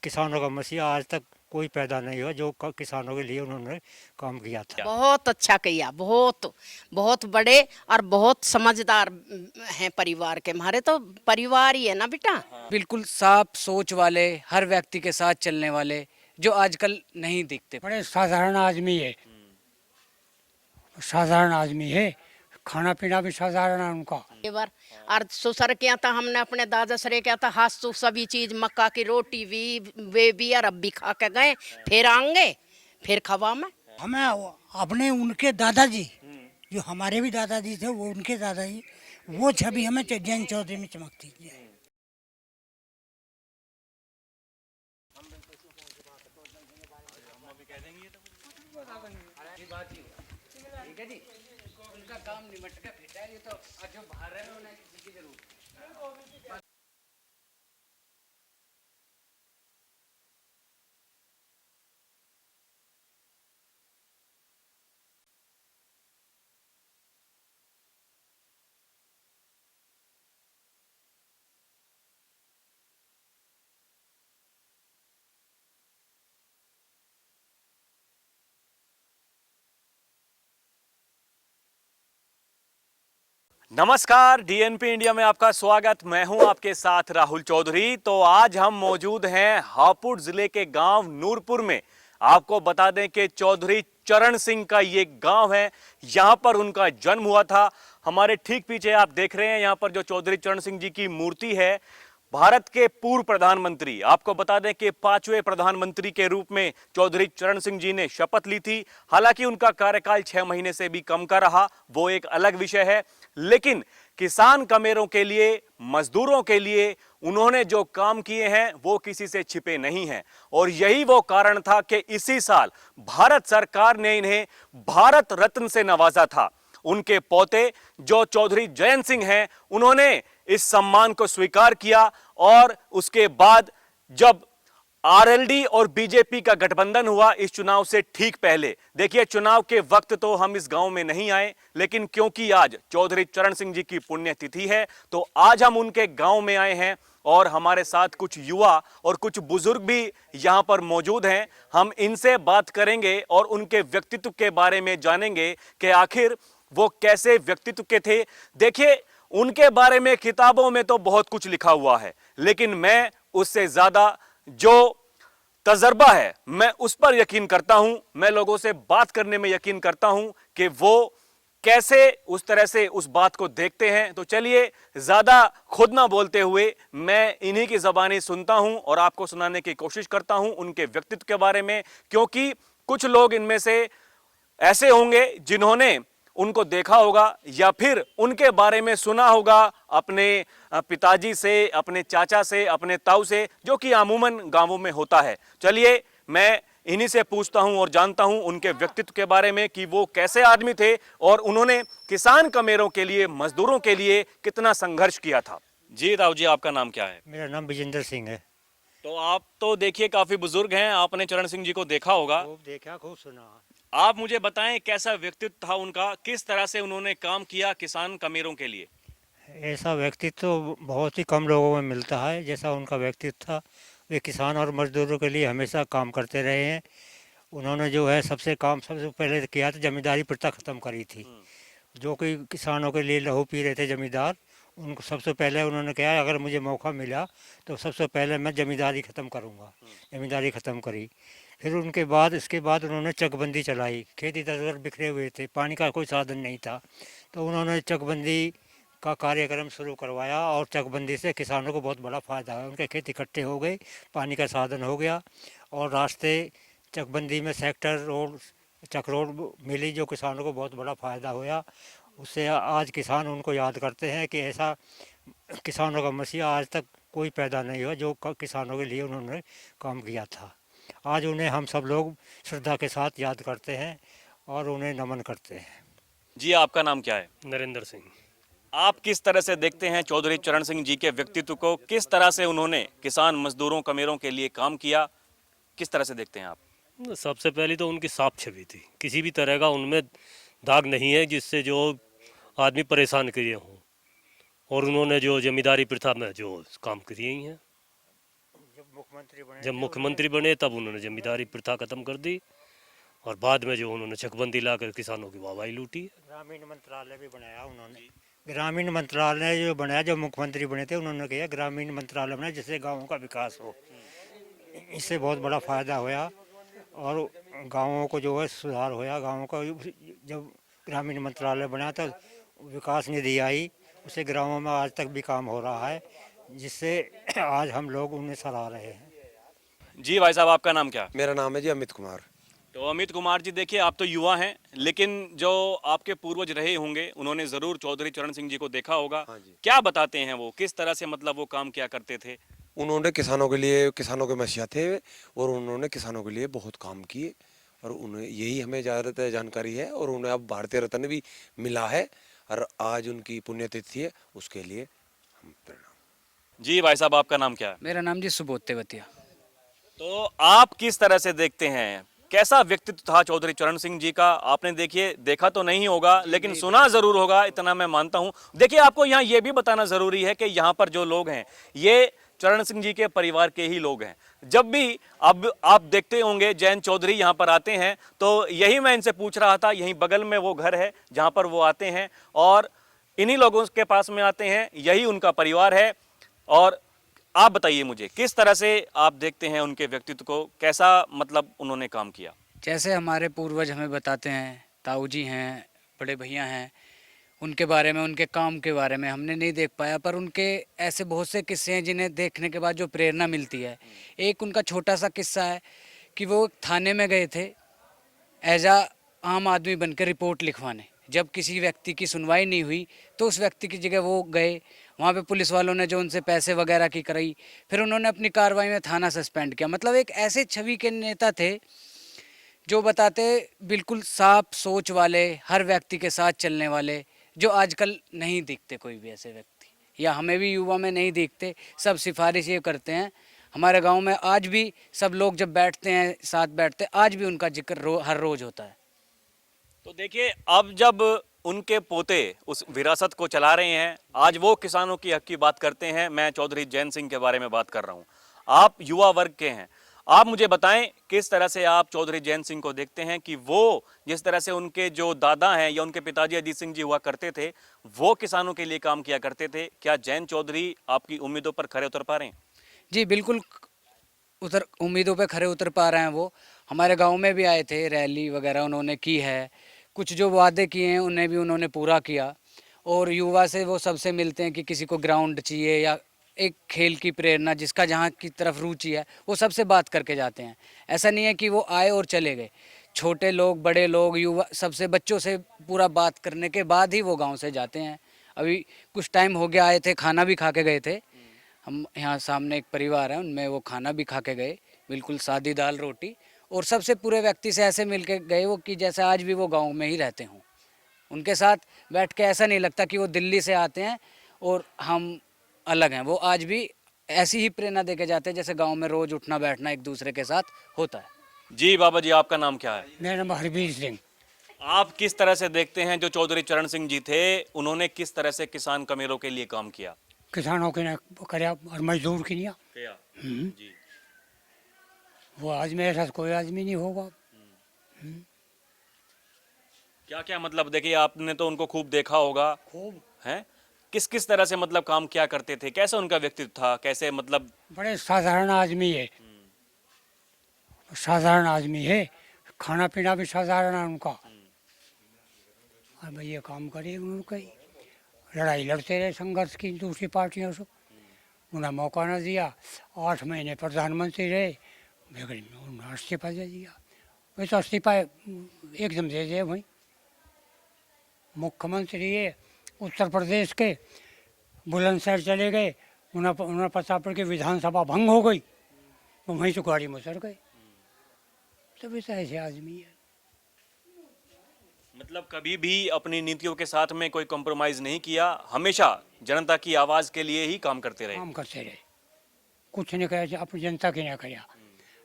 किसानों का मसीहा आज तक कोई पैदा नहीं हुआ जो किसानों के लिए उन्होंने काम किया था। बहुत अच्छा किया, बहुत बहुत बड़े और बहुत समझदार हैं परिवार के। हमारे तो परिवार ही है ना बेटा। बिल्कुल साफ सोच वाले, हर व्यक्ति के साथ चलने वाले, जो आजकल नहीं दिखते। बड़े साधारण आदमी है, साधारण आदमी है, खाना पीना भी साधारण है उनका। एक बार और ससुर क्या था, हमने अपने दादा सरे क्या था, हाथ तो सभी चीज मक्का की रोटी भी वे भी और अब भी खा के गए, फिर आएंगे फिर खवा में। हमें अपने उनके दादाजी, जो हमारे भी दादाजी थे, वो उनके दादाजी, वो छवि हमें जैन चौधरी में चमकती है। ठीक है जी, उनका काम निमट के फिट है, ये तो जो बाहर है उन्हें किसी की जरूरत। नमस्कार, डीएनपी इंडिया में आपका स्वागत। मैं हूं आपके साथ राहुल चौधरी। तो आज हम मौजूद हैं हापुड़ जिले के गांव नूरपुर में। आपको बता दें कि चौधरी चरण सिंह का ये गांव है, यहां पर उनका जन्म हुआ था। हमारे ठीक पीछे आप देख रहे हैं, यहां पर जो चौधरी चरण सिंह जी की मूर्ति है, भारत के पूर्व प्रधानमंत्री, आपको बता दें कि 5वें प्रधानमंत्री के रूप में चौधरी चरण सिंह जी ने शपथ ली थी। हालांकि उनका कार्यकाल 6 महीने से भी कम का रहा, वो एक अलग विषय है। लेकिन किसान कमेरों के लिए, मजदूरों के लिए उन्होंने जो काम किए हैं वो किसी से छिपे नहीं हैं। और यही वो कारण था कि इसी साल भारत सरकार ने इन्हें भारत रत्न से नवाजा था। उनके पोते जो चौधरी जयंत सिंह हैं, उन्होंने इस सम्मान को स्वीकार किया। और उसके बाद जब आरएलडी और बीजेपी का गठबंधन हुआ इस चुनाव से ठीक पहले, देखिए चुनाव के वक्त तो हम इस गांव में नहीं आए, लेकिन क्योंकि आज चौधरी चरण सिंह जी की पुण्यतिथि है तो आज हम उनके गांव में आए हैं। और हमारे साथ कुछ युवा और कुछ बुजुर्ग भी यहां पर मौजूद हैं। हम इनसे बात करेंगे और उनके व्यक्तित्व के बारे में जानेंगे कि आखिर वो कैसे व्यक्तित्व के थे। देखिए, उनके बारे में किताबों में तो बहुत कुछ लिखा हुआ है, लेकिन मैं उससे ज्यादा जो तजर्बा है मैं उस पर यकीन करता हूं। मैं लोगों से बात करने में यकीन करता हूं कि वो कैसे उस तरह से उस बात को देखते हैं। तो चलिए, ज्यादा खुद ना बोलते हुए मैं इन्हीं की जबानी सुनता हूं और आपको सुनाने की कोशिश करता हूं उनके व्यक्तित्व के बारे में। क्योंकि कुछ लोग इनमें से ऐसे होंगे जिन्होंने उनको देखा होगा या फिर उनके बारे में सुना होगा अपने पिताजी से, अपने चाचा से, अपने ताऊ से, जो कि अमूमन गांवों में होता है। चलिए, मैं इन्हीं से पूछता हूं और जानता हूं उनके व्यक्तित्व के बारे में कि वो कैसे आदमी थे और उन्होंने किसान कमेरों के लिए, मजदूरों के लिए कितना संघर्ष किया था। जी ताऊ जी, आपका नाम क्या है? मेरा नाम विजेंद्र सिंह है। तो आप तो देखिए काफी बुजुर्ग हैं, आपने चरण सिंह जी को देखा होगा। खूब देखा, खूब सुना। आप मुझे बताएं कैसा व्यक्तित्व था उनका, किस तरह से उन्होंने काम किया किसान कमेरों के लिए। ऐसा व्यक्तित्व तो बहुत ही कम लोगों में मिलता है जैसा उनका व्यक्तित्व था। वे किसान और मजदूरों के लिए हमेशा काम करते रहे हैं। उन्होंने जो है सबसे पहले किया था, जमींदारी प्रथा ख़त्म करी थी। जो कि किसानों के लिए लहू पी रहे थे जमींदार, उनको सबसे पहले उन्होंने कहा अगर मुझे मौका मिला तो सबसे पहले मैं ज़मींदारी ख़त्म करूँगा। ज़मींदारी ख़त्म करी। फिर उनके बाद, इसके बाद उन्होंने चकबंदी चलाई। खेती दर बिखरे हुए थे, पानी का कोई साधन नहीं था, तो उन्होंने चकबंदी का कार्यक्रम शुरू करवाया और चकबंदी से किसानों को बहुत बड़ा फ़ायदा है। उनके खेत इकट्ठे हो गए, पानी का साधन हो गया और रास्ते चकबंदी में सेक्टर रोड, चक रोड मिली, जो किसानों को बहुत बड़ा फ़ायदा हुआ। उससे आज किसान उनको याद करते हैं कि ऐसा किसानों का मसीहा आज तक कोई पैदा नहीं हुआ जो किसानों के लिए उन्होंने काम किया था। आज उन्हें हम सब लोग श्रद्धा के साथ याद करते हैं और उन्हें नमन करते हैं। जी, आपका नाम क्या है? नरेंद्र सिंह। आप किस तरह से देखते हैं चौधरी चरण सिंह जी के व्यक्तित्व को, किस तरह से उन्होंने किसान मजदूरों कमेरों के लिए काम किया, किस तरह से देखते हैं आप? सबसे पहले तो उनकी साफ छवि थी, किसी भी तरह का उनमें दाग नहीं है जिससे जो आदमी परेशान किए हों। और उन्होंने जो जमींदारी प्रथा में जो काम किए ही हैं। मुख्यमंत्री बने जब मुख्यमंत्री बने तब उन्होंने जमींदारी प्रथा खत्म कर दी और बाद में जो उन्होंने चकबंदी लाकर किसानों की वाहवाही लूटी। ग्रामीण मंत्रालय भी बनाया उन्होंने। ग्रामीण मंत्रालय जो बनाया, जो मुख्यमंत्री बने थे उन्होंने किया ग्रामीण मंत्रालय बनाया जिससे गाँवों का विकास हो। इससे बहुत बड़ा फायदा होया और गाँवों को जो है सुधार होया। गाँवों का जब ग्रामीण मंत्रालय बना तो विकास निधि आई, उससे गाँवों में आज तक भी काम हो रहा है, जिससे आज हम लोग उन्हें सराह रहे हैं। जी भाई साहब, आपका नाम क्या है? मेरा नाम है जी अमित कुमार। तो अमित कुमार जी, देखिए आप तो युवा हैं, लेकिन जो आपके पूर्वज रहे होंगे उन्होंने जरूर चौधरी चरण सिंह जी को देखा होगा। हाँ जी। क्या बताते हैं वो, किस तरह से मतलब वो काम किया करते थे? उन्होंने किसानों के लिए, किसानों के मसीहा थे और उन्होंने किसानों के लिए बहुत काम किए और उन्हें यही हमें ज़्यादातर जानकारी है और उन्हें अब भारतीय रत्न भी मिला है और आज उनकी पुण्यतिथि है, उसके लिए हम प्रणाम। जी भाई साहब, आपका नाम क्या है? मेरा नाम जी सुबोध तेवतिया। तो आप किस तरह से देखते हैं, कैसा व्यक्तित्व था चौधरी चरण सिंह जी का? आपने देखिए देखा तो नहीं होगा लेकिन सुना जरूर होगा, इतना मैं मानता हूं। देखिए, आपको यहाँ ये भी बताना जरूरी है कि यहाँ पर जो लोग हैं ये चरण सिंह जी के परिवार के ही लोग हैं। जब भी अब आप देखते होंगे जैन चौधरी यहाँ पर आते हैं तो यही मैं इनसे पूछ रहा था, यहीं बगल में वो घर है जहाँ पर वो आते हैं और इन्हीं लोगों के पास में आते हैं, यही उनका परिवार है। और आप बताइए मुझे, किस तरह से आप देखते हैं उनके व्यक्तित्व को, कैसा मतलब उन्होंने काम किया? जैसे हमारे पूर्वज हमें बताते हैं, ताऊ जी हैं, बड़े भैया हैं, उनके बारे में, उनके काम के बारे में हमने नहीं देख पाया, पर उनके ऐसे बहुत से किस्से हैं जिन्हें देखने के बाद जो प्रेरणा मिलती है। एक उनका छोटा सा किस्सा है कि वो थाने में गए थे एज आम आदमी बनकर रिपोर्ट लिखवाने। जब किसी व्यक्ति की सुनवाई नहीं हुई तो उस व्यक्ति की जगह वो गए, वहाँ पे पुलिस वालों ने जो उनसे पैसे वगैरह की कराई, फिर उन्होंने अपनी कार्रवाई में थाना सस्पेंड किया। मतलब एक ऐसे छवि के नेता थे जो बताते बिल्कुल साफ सोच वाले, हर व्यक्ति के साथ चलने वाले, जो आजकल नहीं दिखते कोई भी ऐसे व्यक्ति, या हमें भी युवा में नहीं दिखते। सब सिफारिश ये करते हैं। हमारे गांव में आज भी सब लोग जब बैठते हैं, साथ बैठते, आज भी उनका जिक्र हर रोज होता है। तो देखिए, अब जब उनके पोते उस विरासत को चला रहे हैं, आज वो किसानों की हक की बात करते हैं। मैं चौधरी जैन सिंह के बारे में बात कर रहा हूं। आप युवा वर्ग के हैं, आप मुझे बताएं किस तरह से आप चौधरी जैन सिंह को देखते हैं कि वो जिस तरह से उनके जो दादा हैं या उनके पिताजी अजीत सिंह जी हुआ करते थे, वो किसानों के लिए काम किया करते थे। क्या जैन चौधरी आपकी उम्मीदों पर खरे उतर पा रहे हैं? जी बिल्कुल, उम्मीदों पे खरे उतर पा रहे हैं। वो हमारे गांव में भी आए थे, रैली वगैरह उन्होंने की है, कुछ जो वादे किए हैं उन्हें भी उन्होंने पूरा किया। और युवा से वो सबसे मिलते हैं कि किसी को ग्राउंड चाहिए या एक खेल की प्रेरणा, जिसका जहाँ की तरफ रुचि है वो सबसे बात करके जाते हैं। ऐसा नहीं है कि वो आए और चले गए। छोटे लोग, बड़े लोग, युवा, सबसे, बच्चों से पूरा बात करने के बाद ही वो गांव से जाते हैं। अभी कुछ टाइम हो गया आए थे, खाना भी खा के गए थे। हम यहाँ सामने एक परिवार है, उनमें वो खाना भी खा के गए, बिल्कुल सादी दाल रोटी, और सबसे पूरे व्यक्ति से ऐसे मिल के गए वो कि जैसे आज भी वो गांव में ही रहते हों। उनके साथ बैठ के ऐसा नहीं लगता कि वो दिल्ली से आते हैं और हम अलग हैं। वो आज भी ऐसी ही प्रेरणा देके जाते हैं जैसे गांव में रोज उठना बैठना एक दूसरे के साथ होता है। जी बाबा जी, आपका नाम क्या है? मेरा नाम हरबीर सिंह। आप किस तरह से देखते हैं जो चौधरी चरण सिंह जी थे, उन्होंने किस तरह से किसान कमेरों के लिए काम किया? किसानों के ने कराया और मजदूर की नहीं। किया जी। वो आज में ऐसा कोई आदमी नहीं होगा। क्या क्या मतलब, देखिए आपने तो उनको खूब देखा होगा, खूब हैं? किस किस तरह से मतलब काम क्या करते थे, कैसा उनका व्यक्तित्व था, कैसे मतलब? बड़े साधारण आदमी है, साधारण आदमी है, खाना पीना भी साधारण है उनका। अब ये काम करे उनका ही, लड़ाई लड़ते रहे संघर्ष की दूसरी पार्टियों से, उन्हें मौका न दिया। 8 महीने प्रधानमंत्री रहे, उन्होंने इस्तीफा दे दिया। वैसे इस्तीफा एकदम दे दिए वहीं। मुख्यमंत्री ये उत्तर प्रदेश के बुलंदशहर चले गए, उन्हें पता पड़ के विधानसभा भंग हो गई, तो वहीं से गाड़ी में उतर गए। तब ऐसा ऐसे आदमी है। मतलब कभी भी अपनी नीतियों के साथ में कोई कॉम्प्रोमाइज नहीं किया, हमेशा जनता की आवाज के लिए ही काम करते रहे। काम करते रहे, कुछ नहीं किया, अपनी जनता की नहीं किया,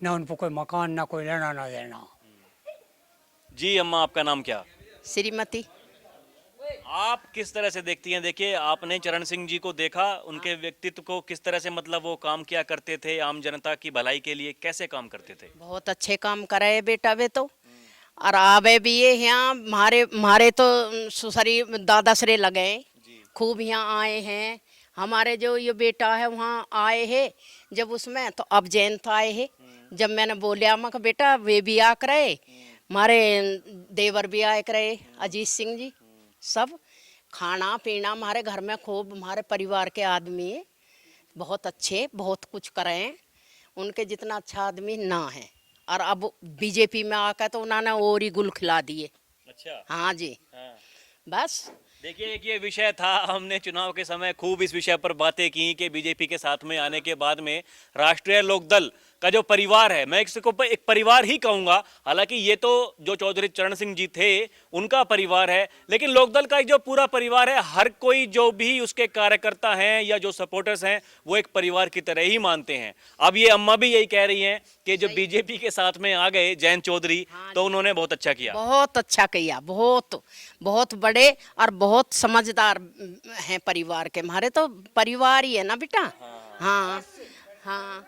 ना उनको कोई मकान, ना कोई लेना ना देना। जी अम्मा, आपका नाम क्या? श्रीमती। आप किस तरह से देखती हैं? देखिए, आपने चरण सिंह जी को देखा, उनके व्यक्तित्व को किस तरह से मतलब वो काम किया करते थे आम जनता की भलाई के लिए, कैसे काम करते थे? बहुत अच्छे काम करे है बेटा वे तो। और आवे भी ये यहाँ हमारे हमारे तो ससुरी दादा सरे लगे हैं, खूब यहाँ आए हैं। हमारे जो ये बेटा है वहाँ आए हैं जब उसमें, तो अब जयंत आए हैं। जब मैंने बोलिया मैं बेटा वे भी आ करे, हमारे देवर भी आए करे अजीत सिंह जी, सब खाना पीना हमारे घर में खूब, हमारे परिवार के आदमी है, बहुत अच्छे, बहुत कुछ करे हैं। उनके जितना अच्छा आदमी ना है। और अब बीजेपी में आकर तो उन्होंने और ही गुल खिला दिए। अच्छा। हाँ जी, हाँ। बस देखिए, एक ये विषय था, हमने चुनाव के समय खूब इस विषय पर बातें की कि बीजेपी के साथ में आने के बाद में राष्ट्रीय लोकदल का जो परिवार है, मैं इसको एक परिवार ही कहूंगा, हालांकि ये तो जो चौधरी चरण सिंह जी थे उनका परिवार है, लेकिन लोकदल का जो पूरा परिवार है, हर कोई जो भी उसके कार्यकर्ता हैं या जो सपोर्टर्स हैं वो एक परिवार की तरह ही मानते हैं। अब ये अम्मा भी यही कह रही हैं कि जो बीजेपी के साथ में आ गए जयंत चौधरी, तो उन्होंने बहुत अच्छा किया। बहुत अच्छा किया, बहुत बहुत बड़े और बहुत समझदार हैं परिवार के। हमारे तो परिवार ही है ना बेटा। हाँ हाँ।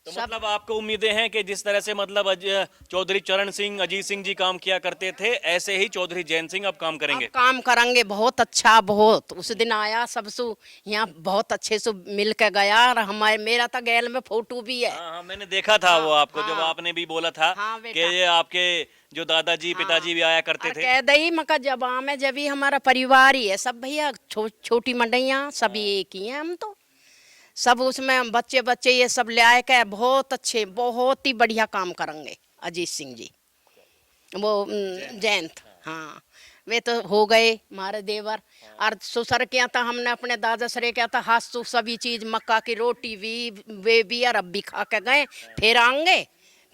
तो मतलब आपको उम्मीदें हैं कि जिस तरह से मतलब चौधरी चरण सिंह, अजीत सिंह जी काम किया करते थे, ऐसे ही चौधरी जयंत सिंह अब काम करेंगे? अब काम करेंगे बहुत अच्छा, बहुत। उस दिन आया सबसु यहाँ बहुत अच्छे से मिल के गया। और हमारे मेरा तो गैल में फोटो भी है। हाँ हाँ, मैंने देखा था वो आपको, जब हाँ। आपने भी बोला था हाँ बेटा। कि ये आपके जो दादाजी पिताजी भी आया करते और थे। कह दई मका जब में जब ही हमारा परिवार ही है सब भैया, छोटी मंडैया सभी एक ही हैं हम तो सब। उसमें बच्चे बच्चे ये सब ले आए के बहुत अच्छे, बहुत ही बढ़िया काम करेंगे अजीत सिंह जी, वो जयंत। हाँ, वे तो हो गए हमारे देवर। और ससुर क्या था, हमने अपने दादा सरे क्या था, हाथ तो सभी चीज, मक्का की रोटी भी वे भी और अब भी खा के गए। फिर आएंगे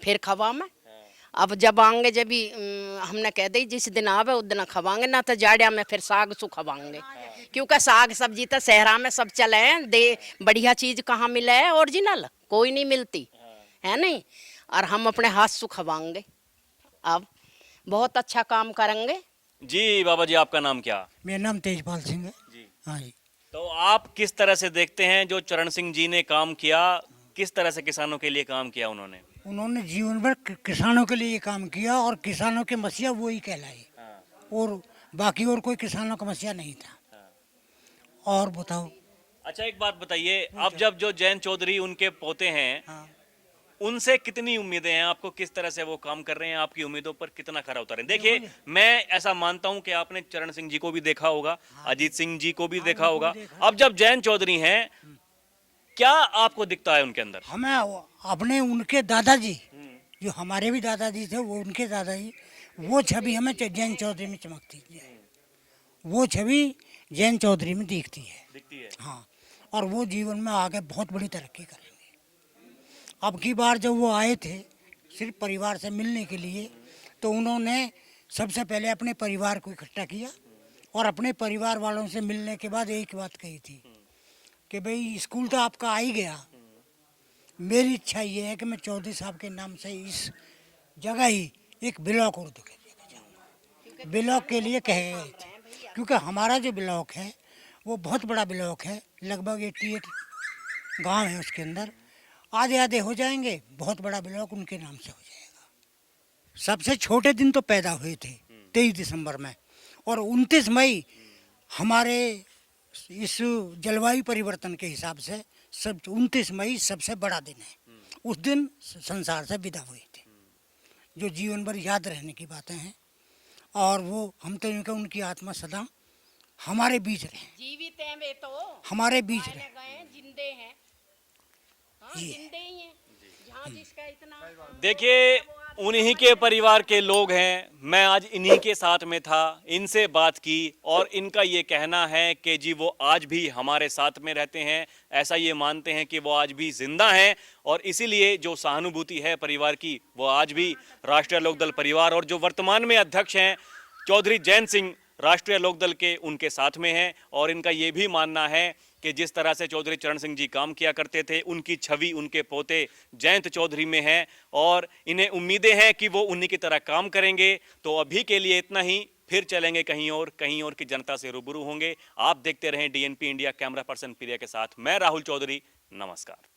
फिर खवा में। अब जब आएंगे जब भी हमने कह दी जिस दिन आवे उस दिन खवाएंगे, ना तो जाड़िया में फिर साग सु खवाएंगे। क्योंकि साग सब्जी तो शहरा में सब चले हैं, दे बढ़िया चीज कहाँ मिले है, ओरिजिनल कोई नहीं मिलती है नहीं। और हम अपने हाथ से खवाएंगे, अब बहुत अच्छा काम करेंगे। जी बाबा जी, आपका नाम क्या? मेरा नाम तेजपाल सिंह है जी। हाँ जी। तो आप किस तरह से देखते हैं जो चरण सिंह जी ने काम किया, किस तरह से किसानों के लिए काम किया उन्होंने? उन्होंने जीवन भर किसानों के लिए काम किया और किसानों के मसीहा वो ही कहलाए। और बाकी और कोई किसानों का मसीहा नहीं था। और बताओ। अच्छा, एक बात बताइए, अब जब जो जयंत चौधरी उनके पोते हैं, हाँ। उनसे कितनी उम्मीदें हैं आपको? किस तरह से वो काम कर रहे हैं? आपकी उम्मीदों पर कितना खरा उतरे? देखिए, मैं ऐसा मानता हूं कि आपने चरण सिंह जी को भी देखा होगा, अजीत सिंह जी को भी देखा होगा। अब जब जयंत चौधरी हैं, क्या आपको दिखता है उनके अंदर? हमें अपने उनके दादाजी, जो हमारे भी दादाजी थे, वो उनके दादाजी, वो छवि हमें जयंत चौधरी में चमकती है। वो छवि जयंत चौधरी में दिखती है। हाँ, और वो जीवन में आगे बहुत बड़ी तरक्की करेंगे। अब की बार जब वो आए थे सिर्फ परिवार से मिलने के लिए, तो उन्होंने सबसे पहले अपने परिवार को इकट्ठा किया और अपने परिवार वालों से मिलने के बाद एक बात कही थी कि भाई स्कूल तो आपका आ ही गया, मेरी इच्छा ये है कि मैं चौधरी साहब के नाम से इस जगह ही एक ब्लॉक उर्दू के लेके जाऊँगा। ब्लॉक के लिए कहे गए थे क्योंकि हमारा जो ब्लॉक है वो बहुत बड़ा ब्लॉक है, लगभग 88 गांव है उसके अंदर। आधे आधे हो जाएंगे, बहुत बड़ा ब्लॉक उनके नाम से हो जाएगा। सबसे छोटे दिन तो पैदा हुए थे 23 दिसंबर में, और 29 मई हमारे इस जलवायु परिवर्तन के हिसाब से सब 29 मई सबसे बड़ा दिन है। उस दिन संसार से विदा हुए थे, जो जीवन भर याद रहने की बातें हैं। और वो हम तो इनका उनकी आत्मा सदा हमारे बीच रहे, जीवित हैं वे तो, हमारे बीच मायने रहे। गए जिंदे हैं। हाँ, ये। जिंदे ही हैं। जहाँ जिसका इतना देखिए, उन्हीं के परिवार के लोग हैं, मैं आज इन्हीं के साथ में था, इनसे बात की और इनका ये कहना है कि जी वो आज भी हमारे साथ में रहते हैं, ऐसा ये मानते हैं कि वो आज भी जिंदा हैं और इसीलिए जो सहानुभूति है परिवार की वो आज भी राष्ट्रीय लोकदल परिवार और जो वर्तमान में अध्यक्ष हैं चौधरी जयंत सिंह राष्ट्रीय लोकदल के, उनके साथ में हैं। और इनका ये भी मानना है कि जिस तरह से चौधरी चरण सिंह जी काम किया करते थे, उनकी छवि उनके पोते जयंत चौधरी में है और इन्हें उम्मीदें हैं कि वो उन्हीं की तरह काम करेंगे। तो अभी के लिए इतना ही, फिर चलेंगे कहीं और की जनता से रूबरू होंगे। आप देखते रहें DNP इंडिया। कैमरा पर्सन प्रिया के साथ मैं राहुल चौधरी, नमस्कार।